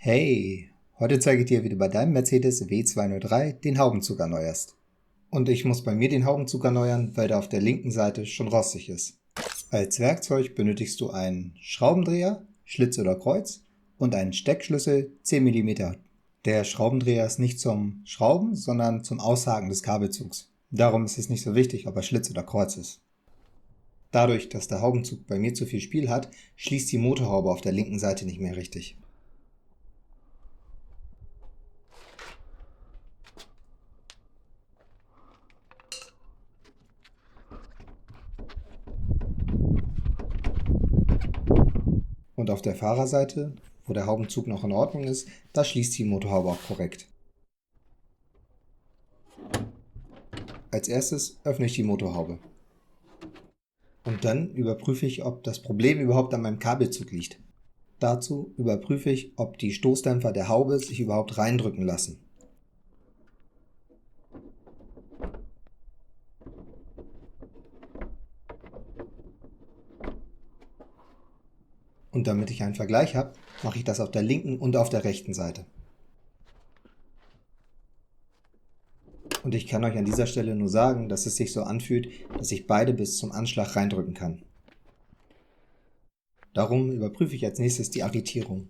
Hey, heute zeige ich dir, wie du bei deinem Mercedes W203 den Haubenzug erneuerst. Und ich muss bei mir den Haubenzug erneuern, weil der auf der linken Seite schon rostig ist. Als Werkzeug benötigst du einen Schraubendreher, Schlitz oder Kreuz und einen Steckschlüssel 10 mm. Der Schraubendreher ist nicht zum Schrauben, sondern zum Aushaken des Kabelzugs. Darum ist es nicht so wichtig, ob er Schlitz oder Kreuz ist. Dadurch, dass der Haubenzug bei mir zu viel Spiel hat, schließt die Motorhaube auf der linken Seite nicht mehr richtig. Und auf der Fahrerseite, wo der Haubenzug noch in Ordnung ist, da schließt die Motorhaube auch korrekt. Als erstes öffne ich die Motorhaube. Und dann überprüfe ich, ob das Problem überhaupt an meinem Kabelzug liegt. Dazu überprüfe ich, ob die Stoßdämpfer der Haube sich überhaupt reindrücken lassen. Und damit ich einen Vergleich habe, mache ich das auf der linken und auf der rechten Seite. Und ich kann euch an dieser Stelle nur sagen, dass es sich so anfühlt, dass ich beide bis zum Anschlag reindrücken kann. Darum überprüfe ich als nächstes die Arretierung.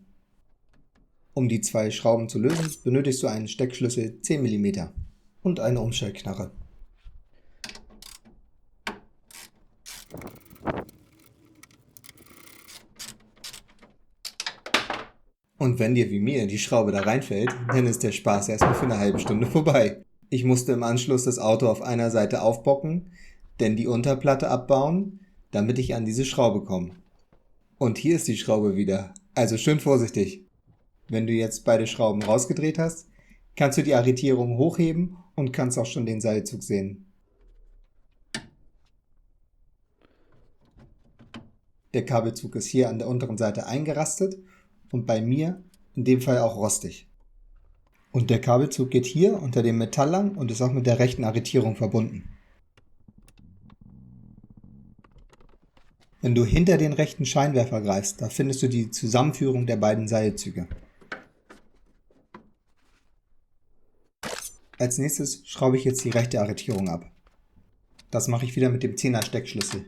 Um die zwei Schrauben zu lösen, benötigst du einen Steckschlüssel 10 mm und eine Umstellknarre. Und wenn dir wie mir die Schraube da reinfällt, dann ist der Spaß erstmal für eine halbe Stunde vorbei. Ich musste im Anschluss das Auto auf einer Seite aufbocken, denn die Unterplatte abbauen, damit ich an diese Schraube komme. Und hier ist die Schraube wieder, also schön vorsichtig. Wenn du jetzt beide Schrauben rausgedreht hast, kannst du die Arretierung hochheben und kannst auch schon den Seilzug sehen. Der Kabelzug ist hier an der unteren Seite eingerastet und bei mir in dem Fall auch rostig. Und der Kabelzug geht hier unter dem Metall lang und ist auch mit der rechten Arretierung verbunden. Wenn du hinter den rechten Scheinwerfer greifst, da findest du die Zusammenführung der beiden Seilzüge. Als nächstes schraube ich jetzt die rechte Arretierung ab. Das mache ich wieder mit dem 10er Steckschlüssel.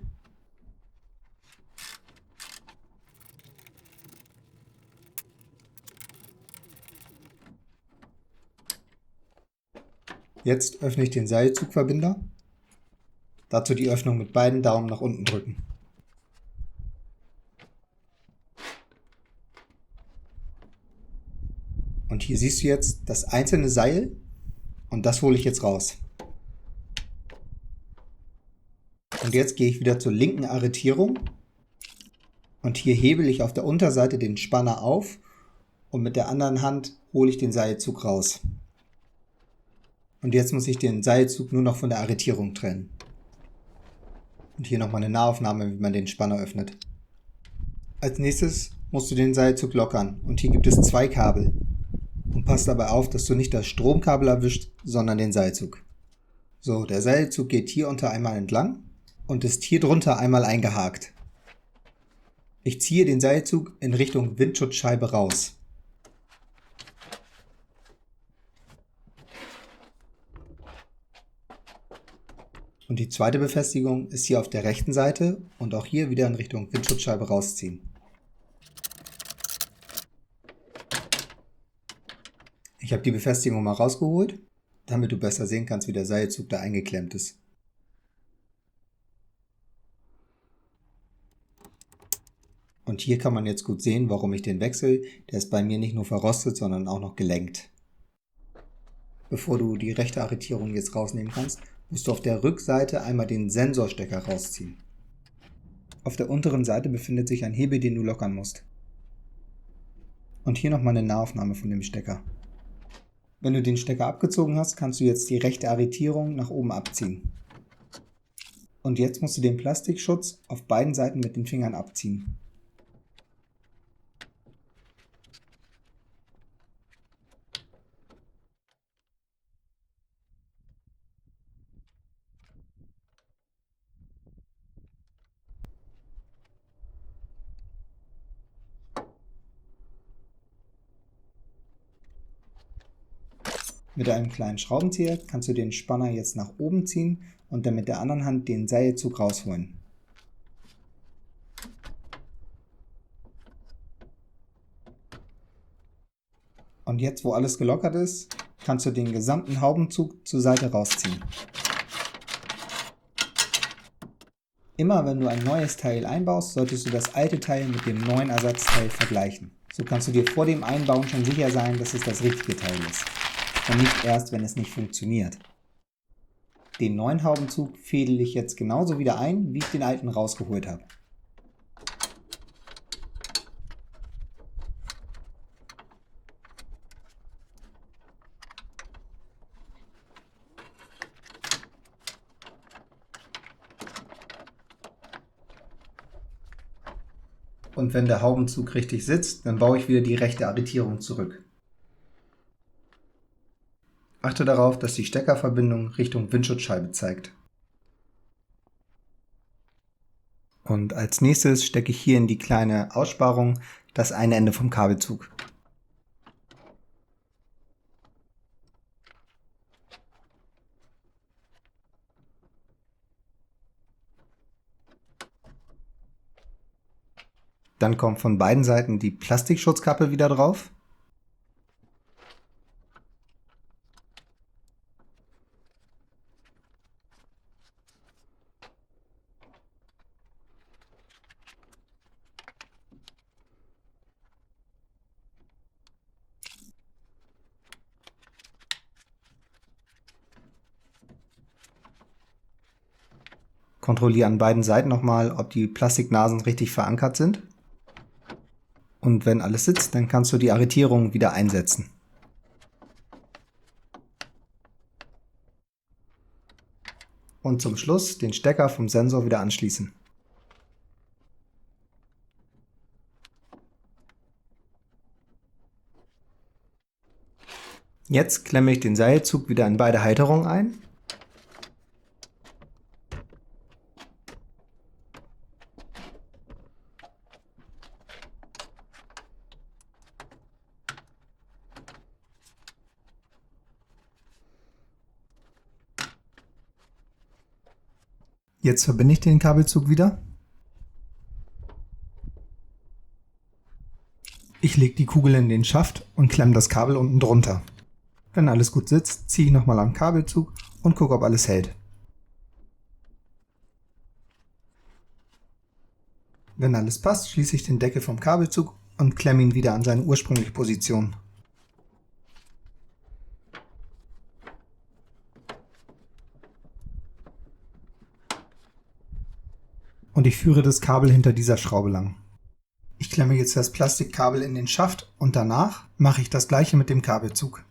Jetzt öffne ich den Seilzugverbinder. Dazu die Öffnung mit beiden Daumen nach unten drücken. Und hier siehst du jetzt das einzelne Seil und das hole ich jetzt raus. Und jetzt gehe ich wieder zur linken Arretierung und hier hebel ich auf der Unterseite den Spanner auf und mit der anderen Hand hole ich den Seilzug raus. Und jetzt muss ich den Seilzug nur noch von der Arretierung trennen. Und hier nochmal eine Nahaufnahme, wie man den Spanner öffnet. Als nächstes musst du den Seilzug lockern und hier gibt es zwei Kabel. Und pass dabei auf, dass du nicht das Stromkabel erwischt, sondern den Seilzug. So, der Seilzug geht hier unter einmal entlang und ist hier drunter einmal eingehakt. Ich ziehe den Seilzug in Richtung Windschutzscheibe raus. Und die zweite Befestigung ist hier auf der rechten Seite und auch hier wieder in Richtung Windschutzscheibe rausziehen. Ich habe die Befestigung mal rausgeholt, damit du besser sehen kannst, wie der Seilzug da eingeklemmt ist. Und hier kann man jetzt gut sehen, warum ich den wechsle. Der ist bei mir nicht nur verrostet, sondern auch noch gelenkt. Bevor du die rechte Arretierung jetzt rausnehmen kannst, musst du auf der Rückseite einmal den Sensorstecker rausziehen. Auf der unteren Seite befindet sich ein Hebel, den du lockern musst. Und hier nochmal eine Nahaufnahme von dem Stecker. Wenn du den Stecker abgezogen hast, kannst du jetzt die rechte Arretierung nach oben abziehen. Und jetzt musst du den Plastikschutz auf beiden Seiten mit den Fingern abziehen. Mit einem kleinen Schraubenzieher kannst du den Spanner jetzt nach oben ziehen und dann mit der anderen Hand den Seilzug rausholen. Und jetzt, wo alles gelockert ist, kannst du den gesamten Haubenzug zur Seite rausziehen. Immer wenn du ein neues Teil einbaust, solltest du das alte Teil mit dem neuen Ersatzteil vergleichen. So kannst du dir vor dem Einbauen schon sicher sein, dass es das richtige Teil ist. Und nicht erst, wenn es nicht funktioniert. Den neuen Haubenzug fädel ich jetzt genauso wieder ein, wie ich den alten rausgeholt habe. Und wenn der Haubenzug richtig sitzt, dann baue ich wieder die rechte Arretierung zurück. Achte darauf, dass die Steckerverbindung Richtung Windschutzscheibe zeigt. Und als nächstes stecke ich hier in die kleine Aussparung das eine Ende vom Kabelzug. Dann kommt von beiden Seiten die Plastikschutzkappe wieder drauf. Kontrolliere an beiden Seiten nochmal, ob die Plastiknasen richtig verankert sind. Und wenn alles sitzt, dann kannst du die Arretierung wieder einsetzen. Und zum Schluss den Stecker vom Sensor wieder anschließen. Jetzt klemme ich den Seilzug wieder in beide Halterungen ein. Jetzt verbinde ich den Kabelzug wieder. Ich lege die Kugel in den Schaft und klemme das Kabel unten drunter. Wenn alles gut sitzt, ziehe ich nochmal am Kabelzug und gucke, ob alles hält. Wenn alles passt, schließe ich den Deckel vom Kabelzug und klemme ihn wieder an seine ursprüngliche Position. Und ich führe das Kabel hinter dieser Schraube lang. Ich klemme jetzt das Plastikkabel in den Schaft und danach mache ich das gleiche mit dem Kabelzug.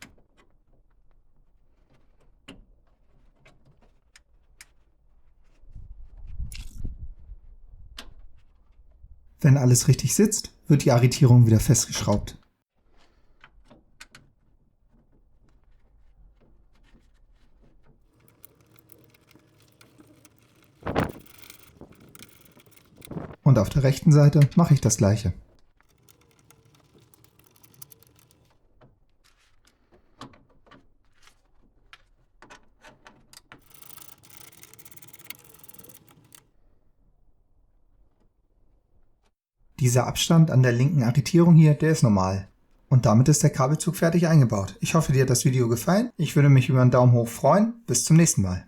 Wenn alles richtig sitzt, wird die Arretierung wieder festgeschraubt. Und auf der rechten Seite mache ich das gleiche. Dieser Abstand an der linken Arretierung hier, der ist normal. Und damit ist der Kabelzug fertig eingebaut. Ich hoffe, dir hat das Video gefallen. Ich würde mich über einen Daumen hoch freuen. Bis zum nächsten Mal.